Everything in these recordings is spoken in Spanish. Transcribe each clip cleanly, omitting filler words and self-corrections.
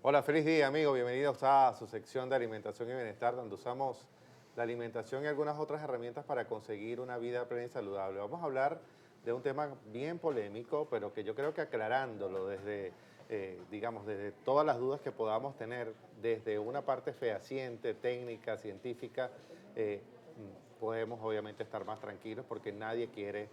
Hola, feliz día, amigo. Bienvenidos a su sección de alimentación y bienestar, donde usamos la alimentación y algunas otras herramientas para conseguir una vida plena y saludable. Vamos a hablar de un tema bien polémico, pero que yo creo que aclarándolo desde, digamos, desde todas las dudas que podamos tener, desde una parte fehaciente, técnica, científica, podemos obviamente estar más tranquilos porque nadie quiere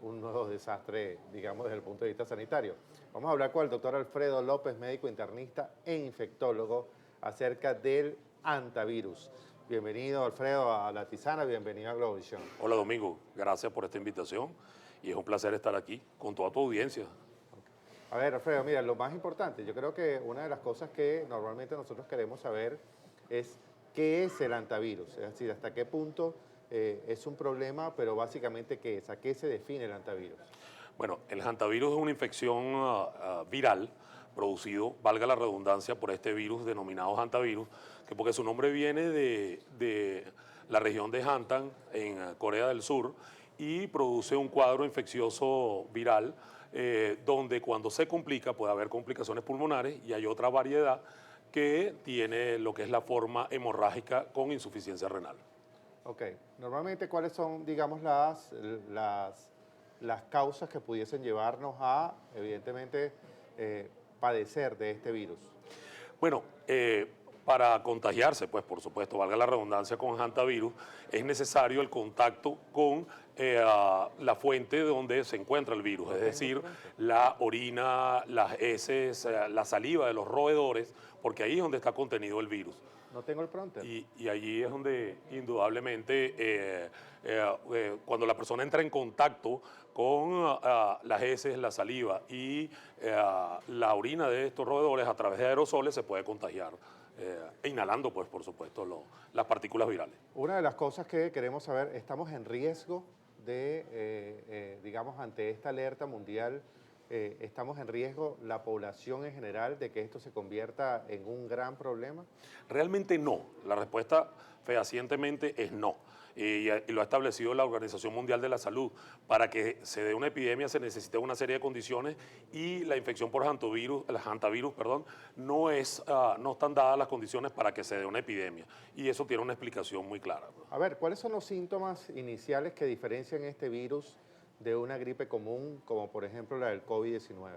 un nuevo desastre, digamos, desde el punto de vista sanitario. Vamos a hablar con el doctor Alfredo López, médico internista e infectólogo, acerca del hantavirus. Bienvenido, Alfredo, a La Tisana, bienvenido a Globovisión. Hola Domingo, gracias por esta invitación y es un placer estar aquí con toda tu audiencia. A ver, Alfredo, mira, lo más importante, yo creo que una de las cosas que normalmente nosotros queremos saber es qué es el hantavirus, es decir, hasta qué punto es un problema, pero básicamente qué es, a qué se define el hantavirus. Bueno, el hantavirus es una infección viral producido, valga la redundancia, por este virus denominado hantavirus, que porque su nombre viene de la región de Hantan en Corea del Sur y produce un cuadro infeccioso viral donde cuando se complica puede haber complicaciones pulmonares y hay otra variedad que tiene lo que es la forma hemorrágica con insuficiencia renal. Ok, normalmente cuáles son, digamos, las causas que pudiesen llevarnos a, evidentemente, padecer de este virus. Bueno, para contagiarse, pues por supuesto, valga la redundancia con hantavirus, es necesario el contacto con la fuente donde se encuentra el virus, No es tengo decir, pronto. la orina, las heces, la saliva de los roedores, porque ahí es donde está contenido el virus. No tengo el pronter. Y allí es donde indudablemente cuando la persona entra en contacto con las heces, la saliva y la orina de estos roedores a través de aerosoles se puede contagiar, inhalando pues por supuesto las partículas virales. Una de las cosas que queremos saber, ¿estamos en riesgo de, digamos, ante esta alerta mundial, estamos en riesgo la población en general de que esto se convierta en un gran problema? Realmente no. La respuesta fehacientemente es no. Y lo ha establecido la Organización Mundial de la Salud. Para que se dé una epidemia se necesita una serie de condiciones y la infección por hantavirus, perdón, no están dadas las condiciones para que se dé una epidemia. Y eso tiene una explicación muy clara. A ver, ¿cuáles son los síntomas iniciales que diferencian este virus de una gripe común, como por ejemplo la del COVID-19?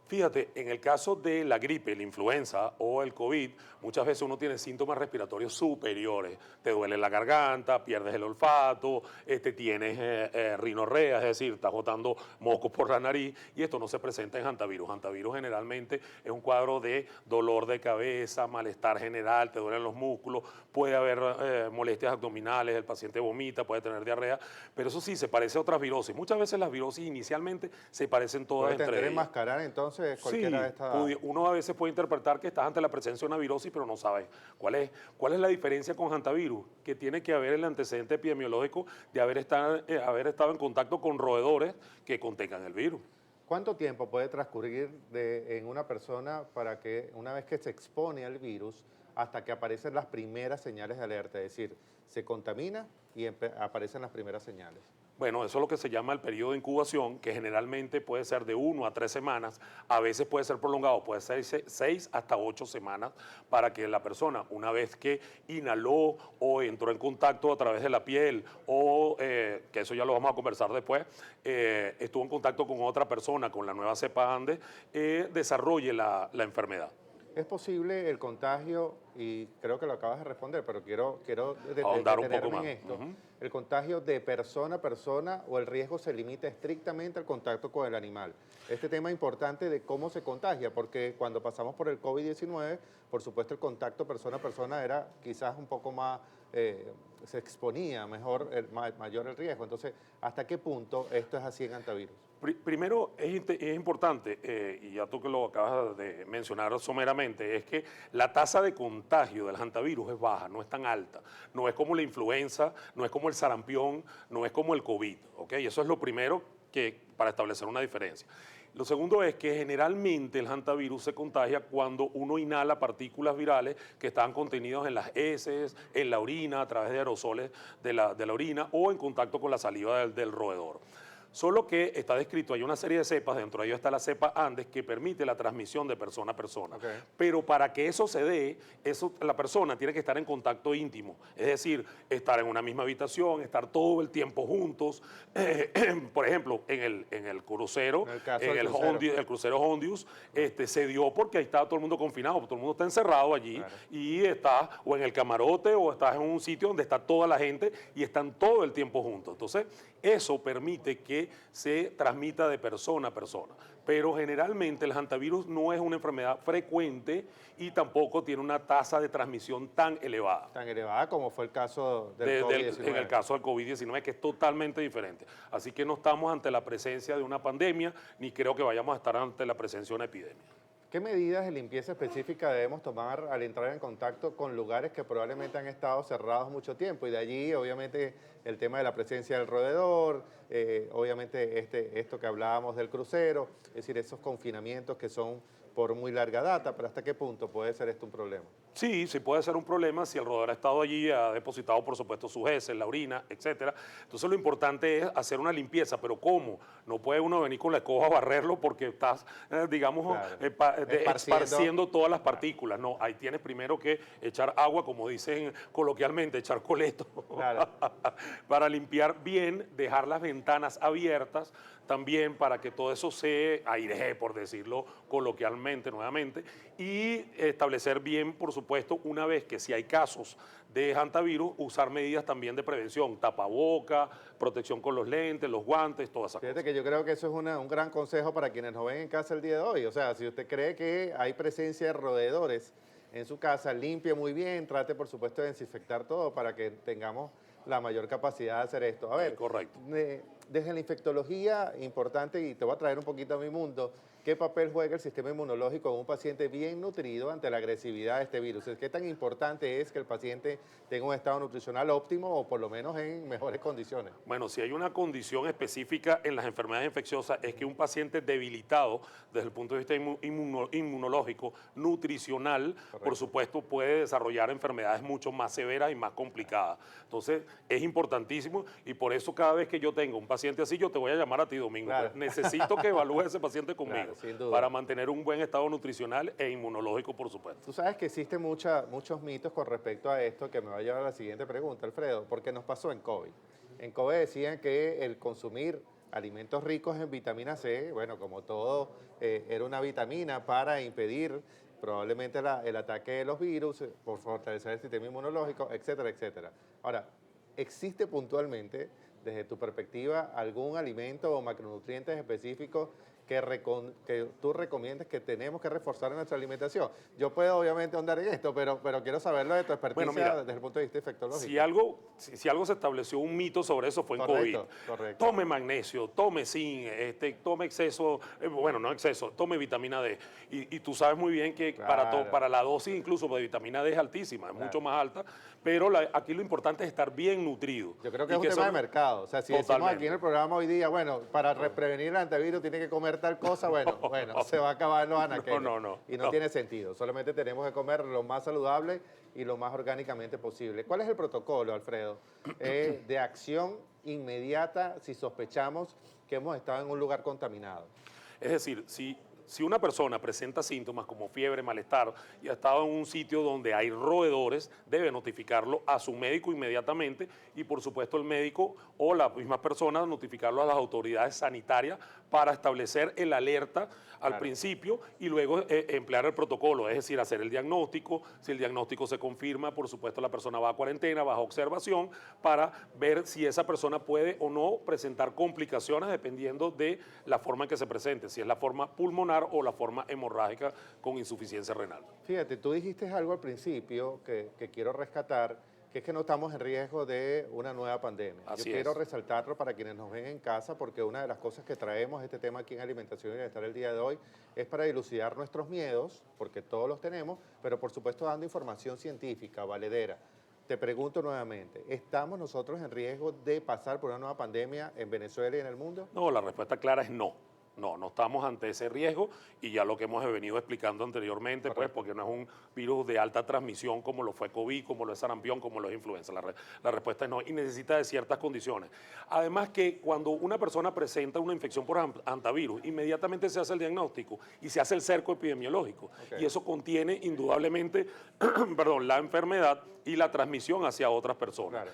Fíjate, en el caso de la gripe, la influenza o el COVID, muchas veces uno tiene síntomas respiratorios superiores. Te duele la garganta, pierdes el olfato, tienes rinorrea, es decir, estás botando mocos por la nariz y esto no se presenta en hantavirus. Hantavirus generalmente es un cuadro de dolor de cabeza, malestar general, te duelen los músculos, puede haber molestias abdominales, el paciente vomita, puede tener diarrea, pero eso sí, se parece a otras virosis. Muchas veces las virosis inicialmente se parecen todas ¿Puede entre tender a ellas. enmascarar entonces Sí, cualquiera de estas? uno a veces puede interpretar que estás ante la presencia de una virosis, pero no sabes cuál es la diferencia con hantavirus, que tiene que haber el antecedente epidemiológico de haber estado en contacto con roedores que contengan el virus. ¿Cuánto tiempo puede transcurrir en una persona para que, una vez que se expone al virus, hasta que aparecen las primeras señales de alerta? Es decir, se contamina y aparecen las primeras señales. Bueno, eso es lo que se llama el periodo de incubación, que generalmente puede ser de 1 a 3 semanas, a veces puede ser prolongado, puede ser 6 hasta 8 semanas, para que la persona, una vez que inhaló o entró en contacto a través de la piel, o que eso ya lo vamos a conversar después, estuvo en contacto con otra persona, con la nueva cepa Andes, desarrolle la enfermedad. ¿Es posible el contagio, y creo que lo acabas de responder, pero quiero Ahondar un poco detenerme en más. esto, Ujú. el contagio de persona a persona o el riesgo se limita estrictamente al contacto con el animal? Este tema es importante de cómo se contagia, porque cuando pasamos por el COVID-19, por supuesto el contacto persona a persona era quizás un poco más, se exponía mejor, mayor el riesgo. Entonces, ¿hasta qué punto esto es así en hantavirus? Primero, es importante, y ya tú que lo acabas de mencionar someramente, es que la tasa de contagio del hantavirus es baja, no es tan alta. No es como la influenza, no es como el sarampión, no es como el COVID, ¿ok? Eso es lo primero para establecer una diferencia. Lo segundo es que generalmente el hantavirus se contagia cuando uno inhala partículas virales que están contenidas en las heces, en la orina, a través de aerosoles de la orina o en contacto con la saliva del roedor. Solo que está descrito, hay una serie de cepas, dentro de ellos está la cepa Andes, que permite la transmisión de persona a persona. Okay. Pero para que eso se dé, la persona tiene que estar en contacto íntimo, es decir, estar en una misma habitación, estar todo el tiempo juntos. Por ejemplo, en el crucero, en el crucero Hondius, se dio porque ahí estaba todo el mundo confinado, todo el mundo está encerrado allí, claro. Y está o en el camarote o estás en un sitio donde está toda la gente y están todo el tiempo juntos. Entonces, eso permite que se transmita de persona a persona. Pero generalmente el hantavirus no es una enfermedad frecuente y tampoco tiene una tasa de transmisión tan elevada. Tan elevada como fue el caso del COVID-19. En el caso del COVID-19, que es totalmente diferente. Así que no estamos ante la presencia de una pandemia, ni creo que vayamos a estar ante la presencia de una epidemia. ¿Qué medidas de limpieza específica debemos tomar al entrar en contacto con lugares que probablemente han estado cerrados mucho tiempo? Y de allí, obviamente, el tema de la presencia del roedor, obviamente esto que hablábamos del crucero, es decir, esos confinamientos que son por muy larga data, pero ¿hasta qué punto puede ser esto un problema? Sí, sí puede ser un problema si el roedor ha estado allí, ha depositado, por supuesto, sus heces, la orina, etcétera. Entonces, lo importante es hacer una limpieza, pero ¿cómo? No puede uno venir con la escoba a barrerlo porque estás, digamos, claro, esparciendo todas las partículas. No, ahí tienes primero que echar agua, como dicen coloquialmente, echar coleto, claro. Para limpiar bien, dejar las ventanas abiertas, también para que todo eso se airee, por decirlo coloquialmente nuevamente, y establecer bien, por supuesto, una vez que si hay casos de hantavirus, usar medidas también de prevención, tapaboca, protección con los lentes, los guantes, todas esas cosas. Fíjate que yo creo que eso es un gran consejo para quienes nos ven en casa el día de hoy. O sea, si usted cree que hay presencia de roedores en su casa, limpie muy bien, trate por supuesto de desinfectar todo para que tengamos la mayor capacidad de hacer esto. A ver, correcto. Desde la infectología, importante, y te voy a traer un poquito a mi mundo, ¿qué papel juega el sistema inmunológico en un paciente bien nutrido ante la agresividad de este virus? ¿Qué tan importante es que el paciente tenga un estado nutricional óptimo o por lo menos en mejores condiciones? Bueno, si hay una condición específica en las enfermedades infecciosas es que un paciente debilitado desde el punto de vista inmunológico, nutricional, correcto, por supuesto puede desarrollar enfermedades mucho más severas y más complicadas. Entonces, es importantísimo y por eso cada vez que yo tengo un paciente así, yo te voy a llamar a ti, Domingo. Claro. Necesito que evalúes a ese paciente conmigo, claro, para mantener un buen estado nutricional e inmunológico, por supuesto. Tú sabes que existen muchos mitos con respecto a esto que me va a llevar a la siguiente pregunta, Alfredo, porque nos pasó en COVID. En COVID decían que el consumir alimentos ricos en vitamina C, bueno, como todo, era una vitamina para impedir probablemente el ataque de los virus, por fortalecer el sistema inmunológico, etcétera, etcétera. Ahora, ¿existe puntualmente, desde tu perspectiva, algún alimento o macronutrientes específicos que tú recomiendas que tenemos que reforzar en nuestra alimentación? Yo puedo obviamente ahondar en esto, pero quiero saberlo de tu experticia, bueno, mira, desde el punto de vista infectológico. Si algo se estableció un mito sobre eso fue en correcto, COVID. Correcto. Tome magnesio, tome zinc, tome exceso, bueno, no exceso, tome vitamina D. Y tú sabes muy bien que claro, para la dosis incluso de vitamina D es altísima, es claro, mucho más alta, pero aquí lo importante es estar bien nutrido. Yo creo que es un tema de mercado. O sea, si decimos aquí en el programa hoy día, bueno, para prevenir el antivirus tiene que comer tal cosa, bueno, se va a acabar los anaqueles. Y no tiene sentido. Solamente tenemos que comer lo más saludable y lo más orgánicamente posible. ¿Cuál es el protocolo, Alfredo, de acción inmediata si sospechamos que hemos estado en un lugar contaminado? Es decir, si una persona presenta síntomas como fiebre, malestar y ha estado en un sitio donde hay roedores, debe notificarlo a su médico inmediatamente y por supuesto el médico o la misma persona notificarlo a las autoridades sanitarias para establecer el alerta al principio y luego emplear el protocolo, es decir, hacer el diagnóstico. Si el diagnóstico se confirma, por supuesto la persona va a cuarentena, bajo observación, para ver si esa persona puede o no presentar complicaciones dependiendo de la forma en que se presente, si es la forma pulmonar o la forma hemorrágica con insuficiencia renal. Fíjate, tú dijiste algo al principio que quiero rescatar, que es que no estamos en riesgo de una nueva pandemia. Yo quiero resaltarlo para quienes nos ven en casa, porque una de las cosas que traemos este tema aquí en Alimentación y Bienestar el día de hoy es para dilucidar nuestros miedos, porque todos los tenemos, pero por supuesto dando información científica, valedera. Te pregunto nuevamente, ¿estamos nosotros en riesgo de pasar por una nueva pandemia en Venezuela y en el mundo? No, la respuesta clara es no. No estamos ante ese riesgo y ya lo que hemos venido explicando anteriormente, pues porque no es un virus de alta transmisión como lo fue COVID, como lo es sarampión, como lo es influenza. La respuesta es no y necesita de ciertas condiciones. Además que cuando una persona presenta una infección por hantavirus, inmediatamente se hace el diagnóstico y se hace el cerco epidemiológico. Y eso contiene indudablemente perdón, la enfermedad y la transmisión hacia otras personas. Claro.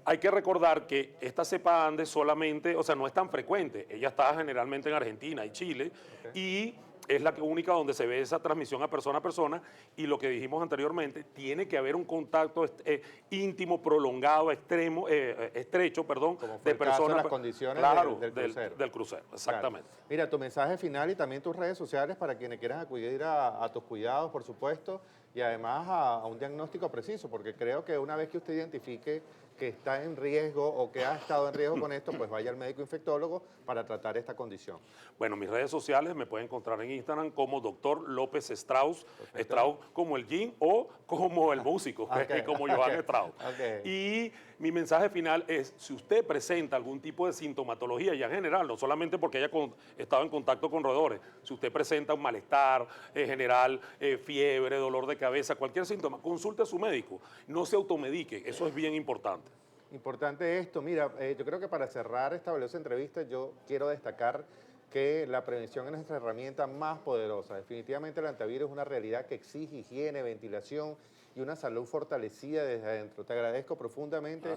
Hay que recordar que esta cepa Andes solamente, o sea, no es tan frecuente. Ella está generalmente en Argentina y Chile y es la única donde se ve esa transmisión a persona y lo que dijimos anteriormente, tiene que haber un contacto íntimo, prolongado, estrecho, perdón, Como fue de el caso de personas. las condiciones Claro, del crucero. del crucero, exactamente. Claro. Mira, tu mensaje final y también tus redes sociales para quienes quieran acudir a tus cuidados, por supuesto, y además a un diagnóstico preciso, porque creo que una vez que usted identifique que está en riesgo o que ha estado en riesgo con esto, pues vaya al médico infectólogo para tratar esta condición. Bueno, mis redes sociales me pueden encontrar en Instagram como Dr. López Strauss, Strauss como el gin o como el músico, como Johann Strauss. Y mi mensaje final es, si usted presenta algún tipo de sintomatología, ya en general, no solamente porque haya estado en contacto con roedores, si usted presenta un malestar en general, fiebre, dolor de cabeza, cualquier síntoma, consulte a su médico, no se automedique, eso es bien importante. Importante esto, mira, yo creo que para cerrar esta valiosa entrevista yo quiero destacar que la prevención es nuestra herramienta más poderosa. Definitivamente el antivirus es una realidad que exige higiene, ventilación y una salud fortalecida desde adentro. Te agradezco profundamente,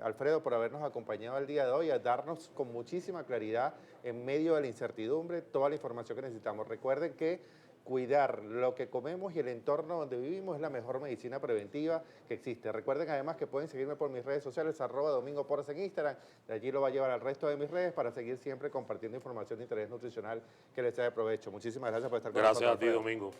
Alfredo, por habernos acompañado el día de hoy, a darnos con muchísima claridad en medio de la incertidumbre toda la información que necesitamos. Recuerden que cuidar lo que comemos y el entorno donde vivimos es la mejor medicina preventiva que existe. Recuerden además que pueden seguirme por mis redes sociales, @domingoporras en Instagram, de allí lo va a llevar al resto de mis redes para seguir siempre compartiendo información de interés nutricional que les sea de provecho. Muchísimas gracias por estar con nosotros. Gracias a ti, Domingo.